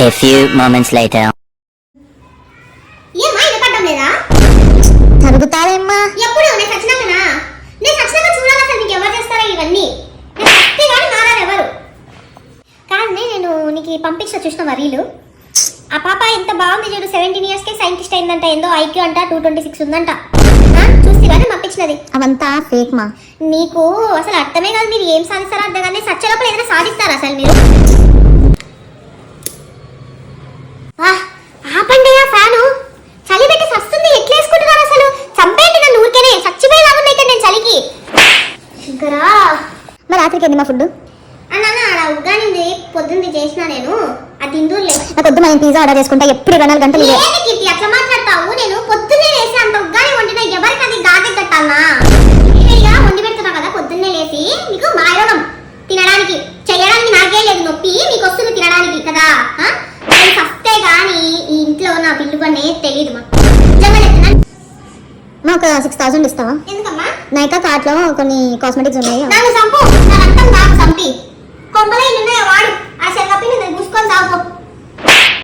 A few moments later. ఏమ్మా ఇది పడ్డం లేదా? జరుగుతాదేమ్మా. ఎప్పుడు నేను చచ్చినాకనా? నేను చచ్చినాక చూడాలి అసలు నీకు ఎవరు చేస్తారా ఇవన్నీ? నేను చస్తే కానీ మారారు ఎవరు? కాదు నేను నీకు పంపించిన చూసినావా రీలు? ఆ పాప ఎంత బాగుంది చూడు, 17 years కే సైంటిస్ట్ అయిందంట, ఏందో ఐక్యూ అంట 226 ఉందంట. చూస్తే కానీ పంపించినది. అవంతా ఫేక్ మా. నీకు అసలు అర్థమే కాదు, మీరు ఏం సాధిస్తారో అర్థం కానీ సచ్చలోపల ఏదైనా సాధిస్తారా అసలు మీరు? ఆపండి ఆ ఫ్యాను, చలి పెట్టి సస్తుంది. ఎట్లా వేసుకుంటున్నారు అసలు? చంపేయండి నన్ను ఊరికేనే, చచ్చిపోయేలాగున్నాయి ఇక్కడ నేను చలికి. శంకరా మరి రాత్రికి ఏంది మా ఫుడ్? నాన్న ఆడ ఉగ్గానింది పొద్దుంది చేసిన, నేను అది తిందూరులే. నాకు వద్దు, మనం పిజ్జా ఆర్డర్ చేసుకుంటా, ఎప్పుడు 24 గంటలు ఇదే. ఏంటి కీర్తి అట్లా మాట్లాడతావు? నేను పొద్దున్నే లేసి అంత ఉగ్గాని వండినా ఎవరికి అది దాటెట్టన్నా? వేడిగా వండి పెడుతున్నా కదా పొద్దున్నే లేసి, నీకు మాయరోగం తినడానికి చేయడానికి నాకే లేదు నొప్పి, నీకు వస్తుంది తినడానికి కదా. నేను సస్తే గానీ ఈ ఇంట్లో నా బిల్లు కొనే తెలియదు మా. నిజంగా చెప్తున్నా. మాకు 6000 ఇస్తావా? ఎందుకమ్మా? నైకా కార్ట్ లో కొన్ని కాస్మెటిక్స్ ఉన్నాయి. నన్ను చంపు, నాకంతా